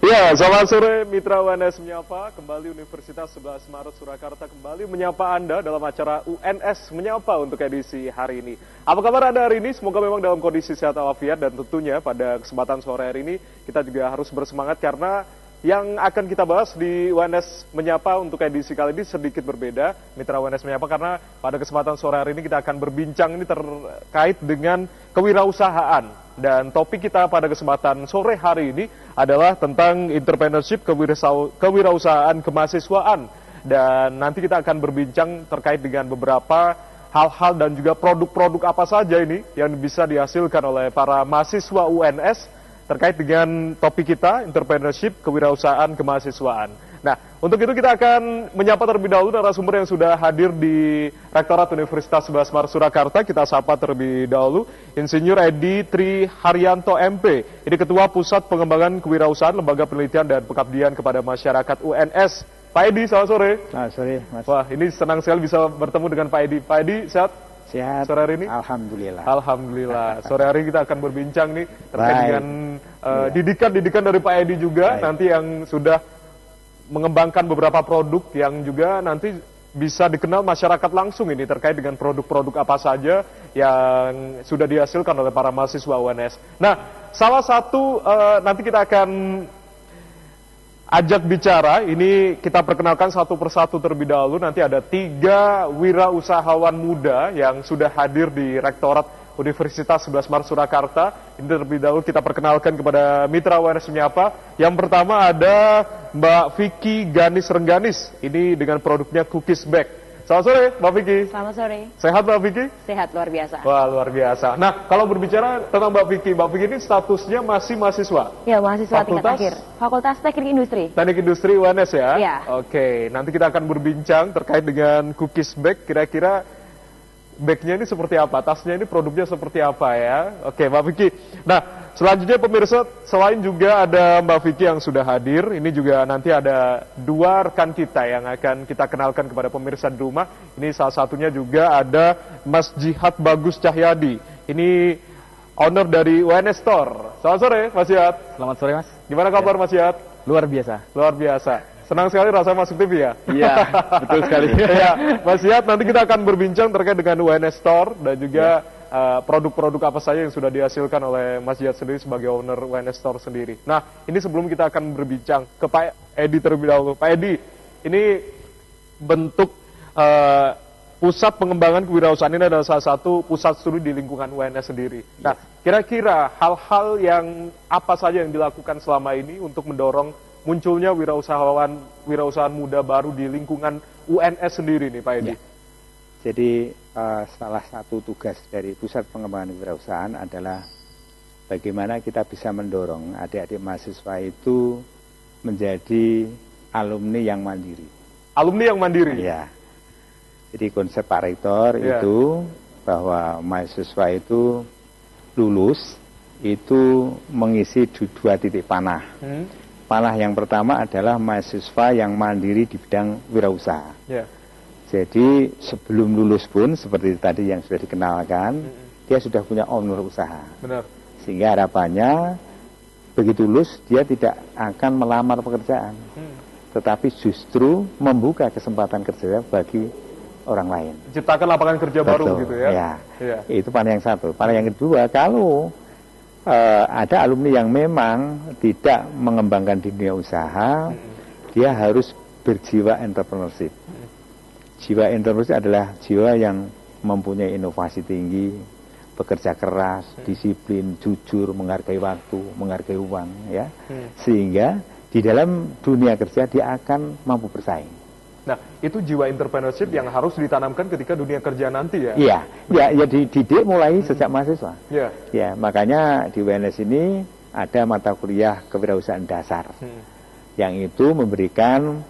Ya, selamat sore Mitra UNS Menyapa. Kembali Universitas 11 Maret Surakarta kembali menyapa Anda dalam acara UNS Menyapa untuk edisi hari ini. Apa kabar Anda hari ini? Semoga memang dalam kondisi sehat walafiat, dan tentunya pada kesempatan sore hari ini kita juga harus bersemangat karena yang akan kita bahas di UNS Menyapa untuk edisi kali ini sedikit berbeda, Mitra UNS Menyapa, karena pada kesempatan sore hari ini kita akan berbincang ini terkait dengan kewirausahaan. Dan topik kita pada kesempatan sore hari ini adalah tentang entrepreneurship, kewirausahaan kemahasiswaan. Dan nanti kita akan berbincang terkait dengan beberapa hal-hal dan juga produk-produk apa saja ini yang bisa dihasilkan oleh para mahasiswa UNS terkait dengan topik kita, entrepreneurship, kewirausahaan kemahasiswaan. Nah, untuk itu kita akan menyapa terlebih dahulu narasumber yang sudah hadir di Rektorat Universitas 11 Maret Surakarta. Kita sapa terlebih dahulu Insinyur Edi Tri Haryanto MP. Ini Ketua Pusat Pengembangan Kewirausahaan Lembaga Penelitian dan Pengabdian kepada Masyarakat UNS. Pak Edi, selamat sore. Selamat sore, Mas. Wah, ini senang sekali bisa bertemu dengan Pak Edi. Pak Edi, sehat? Sehat. Sore hari ini? Alhamdulillah. Alhamdulillah. Sore hari kita akan berbincang nih terkait dengan didikan-didikan dari Pak Edi juga. Nanti yang sudah mengembangkan beberapa produk yang juga nanti bisa dikenal masyarakat langsung ini terkait dengan produk-produk apa saja yang sudah dihasilkan oleh para mahasiswa UNS. Nah, salah satu nanti kita akan ajak bicara, ini kita perkenalkan satu persatu terlebih dahulu. Nanti ada 3 wirausahawan muda yang sudah hadir di Rektorat Universitas 11 Maret Surakarta. Ini terlebih dahulu kita perkenalkan kepada Mitra UNS Menyapa. Yang pertama ada Mbak Vicky Ganis Rengganis, ini dengan produknya Cookies Bag. Selamat sore Mbak Vicky. Selamat sore. Sehat Mbak Vicky? Sehat, luar biasa. Wah, luar biasa. Nah, kalau berbicara tentang Mbak Vicky ini statusnya masih mahasiswa? Ya, mahasiswa tingkat akhir. Fakultas Teknik Industri. Teknik Industri UNS ya? Iya. Oke, nanti kita akan berbincang terkait dengan Cookies Bag. Kira-kira bagnya ini seperti apa? Tasnya ini produknya seperti apa ya? Oke, Mbak Vicky. Nah, selanjutnya pemirsa, selain juga ada Mbak Vicky yang sudah hadir, ini juga nanti ada 2 rekan kita yang akan kita kenalkan kepada pemirsa di rumah. Ini salah satunya juga ada Mas Jihad Bagus Cahyadi. Ini owner dari UNS Store. Selamat sore, Mas Jihad. Selamat sore, Mas. Gimana kabar, Mas Jihad? Luar biasa. Luar biasa. Senang sekali rasanya masuk TV ya? Iya, betul sekali. Ya, Mas Jihad, nanti kita akan berbincang terkait dengan UNS Store dan juga produk-produk apa saja yang sudah dihasilkan oleh Mas Jihad sendiri sebagai owner UNS Store sendiri. Nah, ini sebelum kita akan berbincang ke Pak Edi terlebih dahulu. Pak Edi, ini bentuk pusat pengembangan kewirausahaan ini adalah salah satu pusat studi di lingkungan UNS sendiri. Nah, kira-kira hal-hal yang apa saja yang dilakukan selama ini untuk mendorong munculnya wirausahaan muda baru di lingkungan UNS sendiri nih Pak Edi? Ya. Jadi salah satu tugas dari Pusat Pengembangan Kewirausahaan adalah bagaimana kita bisa mendorong adik-adik mahasiswa itu menjadi alumni yang mandiri. Alumni yang mandiri? Ya. Jadi konsep Pak Rektor itu bahwa mahasiswa itu lulus itu mengisi 2 titik panah. Panah yang pertama adalah mahasiswa yang mandiri di bidang wirausaha. Jadi sebelum lulus pun seperti tadi yang sudah dikenalkan, dia sudah punya owner usaha. Benar. Sehingga harapannya begitu lulus dia tidak akan melamar pekerjaan, tetapi justru membuka kesempatan kerja bagi orang lain. Ciptakan lapangan kerja baru gitu ya? Ya. Itu panah yang satu. Panah yang kedua, kalau ada alumni yang memang tidak mengembangkan dunia usaha, dia harus berjiwa entrepreneurship. Jiwa entrepreneurship adalah jiwa yang mempunyai inovasi tinggi, bekerja keras, disiplin, jujur, menghargai waktu, menghargai uang, ya. Sehingga di dalam dunia kerja dia akan mampu bersaing. Nah, itu jiwa entrepreneurship yang harus ditanamkan ketika dunia kerja nanti ya? Iya, dididik mulai sejak mahasiswa. Ya, makanya di UNS ini ada mata kuliah kewirausahaan dasar, yang itu memberikan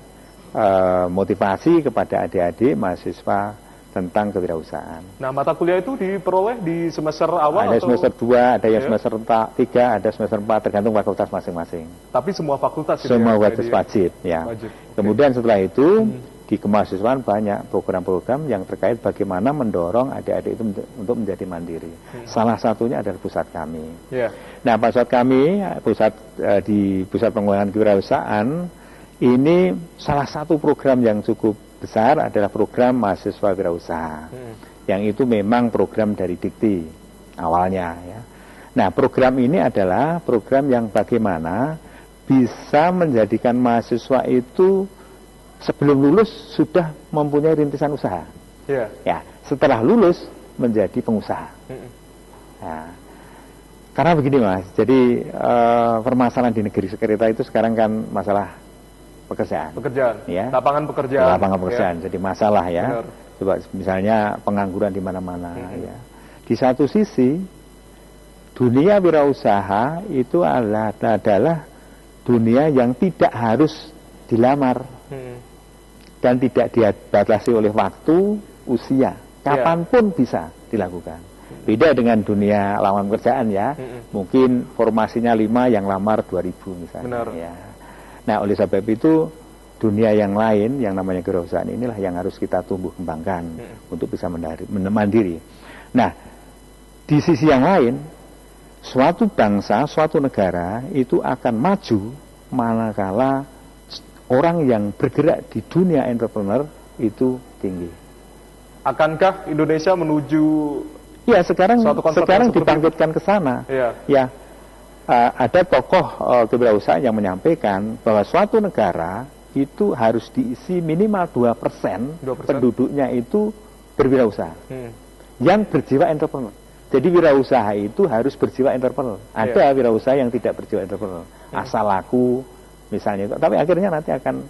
motivasi kepada adik-adik mahasiswa tentang kewirausahaan. Nah, mata kuliah itu diperoleh di semester awal ada atau? Semester 2, ada yang semester 3, ada semester 4, tergantung fakultas masing-masing. Tapi semua fakultas itu semua fakultas wajib, ya. Wajib. Kemudian setelah itu di kemahasiswaan banyak program-program yang terkait bagaimana mendorong adik-adik itu untuk menjadi mandiri. Salah satunya adalah pusat kami. Nah, pusat kami, di pusat pengembangan kewirausahaan, ini salah satu program yang cukup besar adalah program mahasiswa wirausaha. Yang itu memang program dari Dikti awalnya ya. Nah, program ini adalah program yang bagaimana bisa menjadikan mahasiswa itu sebelum lulus sudah mempunyai rintisan usaha. Ya, setelah lulus menjadi pengusaha. Nah, karena begini Mas, jadi permasalahan di negeri kita itu sekarang kan masalah pekerjaan, ya. Lapangan pekerjaan, jadi masalah ya. Benar. Coba misalnya pengangguran di mana-mana ya. Di satu sisi dunia wirausaha itu adalah dunia yang tidak harus dilamar dan tidak dibatasi oleh waktu, usia, kapanpun bisa dilakukan. Beda dengan dunia lowongan pekerjaan ya, mungkin formasinya 5 yang lamar 2000 misalnya. Ya. Nah, oleh sebab itu dunia yang lain yang namanya kewirausahaan inilah yang harus kita tumbuh kembangkan untuk bisa mandiri. Nah, di sisi yang lain, suatu bangsa, suatu negara itu akan maju manakala orang yang bergerak di dunia entrepreneur itu tinggi. Akankah Indonesia menuju sekarang dibangkitkan ke sana? Ya. Ada tokoh kewirausahaan yang menyampaikan bahwa suatu negara itu harus diisi minimal 2% penduduknya itu berwirausaha yang berjiwa entrepreneur. Jadi wirausaha itu harus berjiwa entrepreneur. Ada wirausaha yang tidak berjiwa entrepreneur, asal laku misalnya itu, tapi akhirnya nanti akan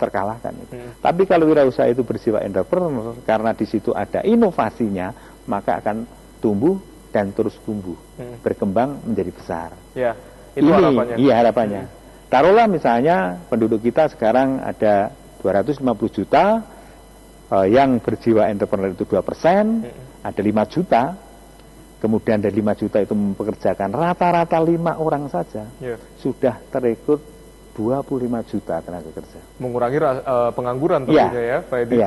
terkalahkan itu. Tapi kalau wirausaha itu berjiwa entrepreneur, karena di situ ada inovasinya, maka akan tumbuh dan terus tumbuh, berkembang menjadi besar. Itu harapannya. Iya, harapannya. Taruhlah misalnya penduduk kita sekarang ada 250 juta, yang berjiwa entrepreneur itu 2%, ada 5 juta, kemudian dari 5 juta itu mempekerjakan rata-rata 5 orang saja, sudah terekrut 25 juta tenaga kerja. Mengurangi pengangguran tentunya ya, Pak Edi.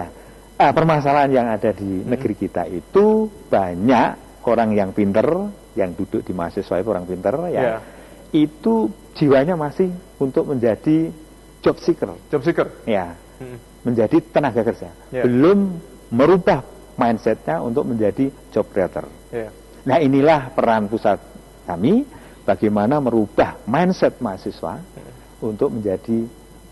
Permasalahan yang ada di negeri kita itu banyak orang yang pinter, yang duduk di mahasiswa itu orang pinter ya, itu jiwanya masih untuk menjadi job seeker. Ya, menjadi tenaga kerja. Belum merubah mindsetnya untuk menjadi job creator. Nah, inilah peran pusat kami, bagaimana merubah mindset mahasiswa untuk menjadi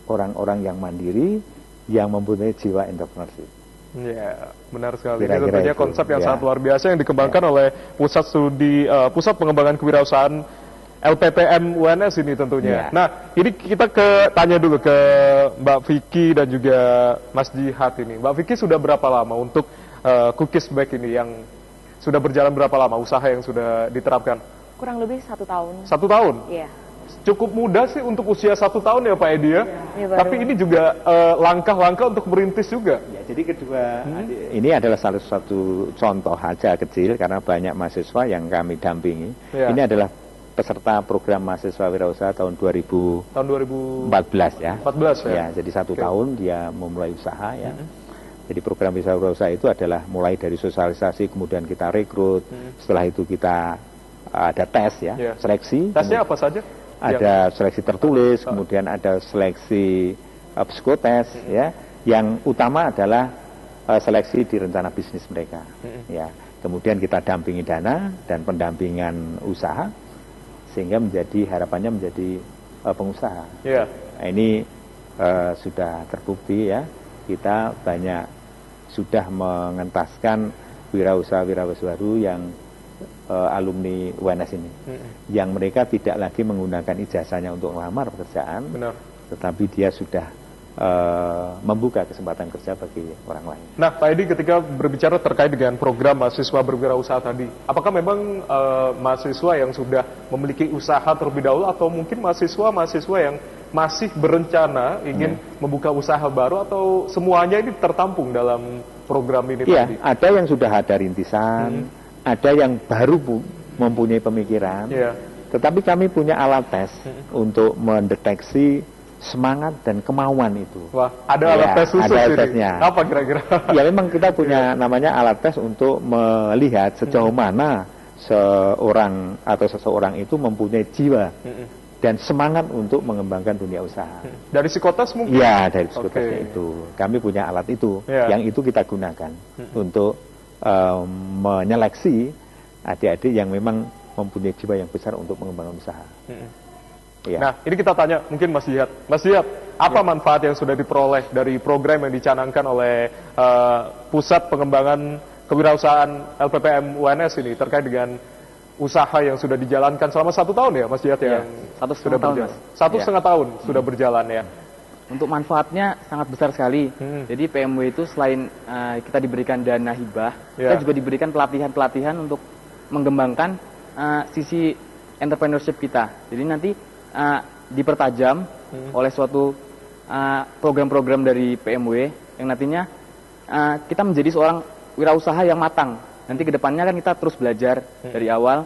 orang-orang yang mandiri, yang mempunyai jiwa entrepreneurship. Ya, benar sekali. Ini tentunya konsep yang sangat luar biasa yang dikembangkan oleh Pusat Pengembangan Kewirausahaan LPPM UNS ini tentunya. Nah, ini kita tanya dulu ke Mbak Vicky dan juga Mas Jihad ini. Mbak Vicky sudah berapa lama untuk Cookies Bag ini, yang sudah berjalan berapa lama usaha yang sudah diterapkan? Kurang lebih 1 tahun. 1 tahun? Iya. Cukup muda sih untuk usia 1 tahun ya Pak Edi ya. Tapi ini juga langkah-langkah untuk merintis juga. Ya, jadi kedua, ini adalah salah satu contoh aja kecil, karena banyak mahasiswa yang kami dampingi. Ini adalah peserta program mahasiswa wirausaha tahun 2014 ya. 14 ya. Ya, jadi 1 tahun dia memulai usaha ya. Jadi program wirausaha itu adalah mulai dari sosialisasi, kemudian kita rekrut, setelah itu kita ada tes ya, seleksi. Tesnya apa saja? Ada seleksi tertulis, kemudian ada seleksi psikotes ya. Yang utama adalah seleksi di rencana bisnis mereka. Ya. Kemudian kita dampingi dana dan pendampingan usaha, sehingga harapannya menjadi pengusaha. Nah, ini sudah terbukti ya. Kita sudah mengentaskan wirausaha-wirausaha baru yang alumni UNS ini, yang mereka tidak lagi menggunakan ijazahnya untuk melamar pekerjaan, tetapi dia sudah membuka kesempatan kerja bagi orang lain. Nah, Pak Edi, ketika berbicara terkait dengan program mahasiswa berwirausaha tadi, apakah memang mahasiswa yang sudah memiliki usaha terlebih dahulu, atau mungkin mahasiswa yang masih berencana ingin membuka usaha baru, atau semuanya ini tertampung dalam program ini? Iya, ada yang sudah ada rintisan, ada yang baru mempunyai pemikiran, tetapi kami punya alat tes untuk mendeteksi semangat dan kemauan itu. Wah, ada alat tes khusus ada alat ini. tesnya. Apa kira-kira? Ya memang kita punya namanya alat tes untuk melihat sejauh mana seorang atau seseorang itu mempunyai jiwa dan semangat untuk mengembangkan dunia usaha. Dari psikotes mungkin? Ya, dari psikotesnya itu. Kami punya alat itu, yang itu kita gunakan untuk menyeleksi adik-adik yang memang mempunyai jiwa yang besar untuk mengembangkan usaha. Ya. Nah, ini kita tanya mungkin Mas Jihad. Mas Jihad, apa manfaat yang sudah diperoleh dari program yang dicanangkan oleh Pusat Pengembangan Kewirausahaan LPPM UNS ini terkait dengan usaha yang sudah dijalankan selama 1 tahun ya, Mas Jihad ya? 1,5 sudah tahun, berjalan. Mas. 1,5 tahun sudah berjalan ya. Untuk manfaatnya sangat besar sekali. Jadi PMW itu selain kita diberikan dana hibah, kita juga diberikan pelatihan-pelatihan untuk mengembangkan sisi entrepreneurship kita. Jadi nanti dipertajam oleh suatu program-program dari PMW yang nantinya kita menjadi seorang wirausaha yang matang. Nanti kedepannya kan kita terus belajar dari awal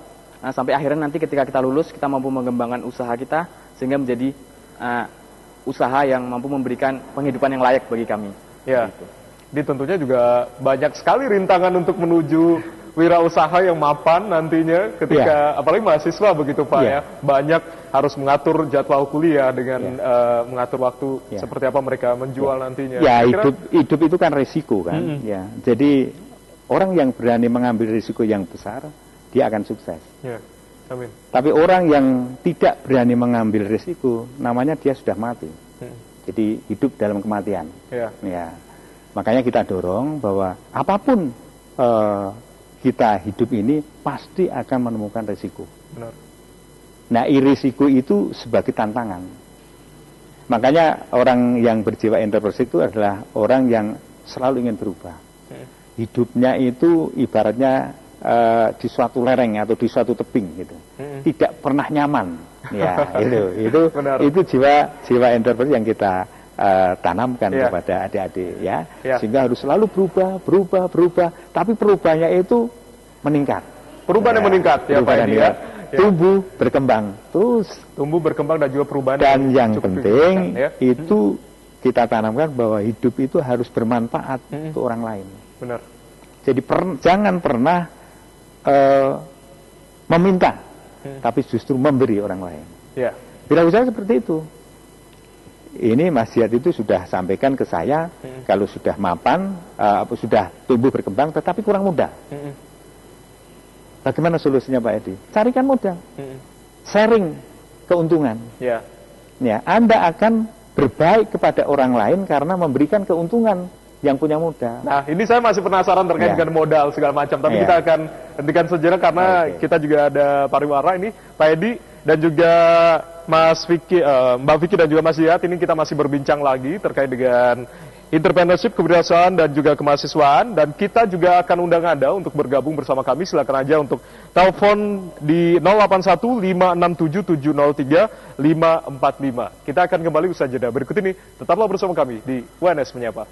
sampai akhirnya nanti ketika kita lulus kita mampu mengembangkan usaha kita sehingga menjadi usaha yang mampu memberikan penghidupan yang layak bagi kami. Ya. Gitu. Jadi tentunya juga banyak sekali rintangan untuk menuju wirausaha yang mapan nantinya ketika apalagi mahasiswa begitu Pak ya. Banyak harus mengatur jadwal kuliah dengan mengatur waktu seperti apa mereka menjual nantinya. Ya, hidup itu kan risiko kan. Ya. Jadi orang yang berani mengambil risiko yang besar, dia akan sukses. Ya. Amin. Tapi orang yang tidak berani mengambil risiko, namanya dia sudah mati. Jadi hidup dalam kematian. Ya. Ya. Makanya kita dorong bahwa apapun kita hidup ini pasti akan menemukan risiko. Benar. Nah, risiko itu sebagai tantangan. Makanya orang yang berjiwa entrepreneurship itu adalah orang yang selalu ingin berubah. Hidupnya itu ibaratnya di suatu lereng atau di suatu tebing gitu. Tidak pernah nyaman. Ya, itu jiwa entrepreneur yang kita tanamkan kepada adik-adik ya. Sehingga harus selalu berubah, tapi perubahannya itu meningkat. Perubahan yang meningkat ya Pak Edi ya. Tumbuh, berkembang, terus tumbuh, berkembang dan juga perubahan. Dan yang penting itu kita tanamkan bahwa hidup itu harus bermanfaat untuk orang lain. Benar. Jadi jangan pernah meminta, tapi justru memberi orang lain. Ya. Wirausaha seperti itu. Ini Mas Jihad itu sudah sampaikan ke saya, kalau sudah mapan, sudah tumbuh berkembang, tetapi kurang modal. Bagaimana solusinya Pak Edi? Carikan modal, sharing keuntungan. Ya. Ya, Anda akan berbaik kepada orang lain karena memberikan keuntungan yang punya modal. Nah, ini saya masih penasaran terkait dengan modal segala macam, tapi kita akan hentikan sejenak karena kita juga ada pariwara ini, Pak Edi dan juga Mas Vicky, Mbak Vicky dan juga Mas Jihad. Ini kita masih berbincang lagi terkait dengan entrepreneurship, kewirausahaan dan juga kemahasiswaan, dan kita juga akan undang Anda untuk bergabung bersama kami. Silakan aja untuk telepon di 081567703545. Kita akan kembali usai jeda berikut ini. Tetaplah bersama kami di UNS Menyapa.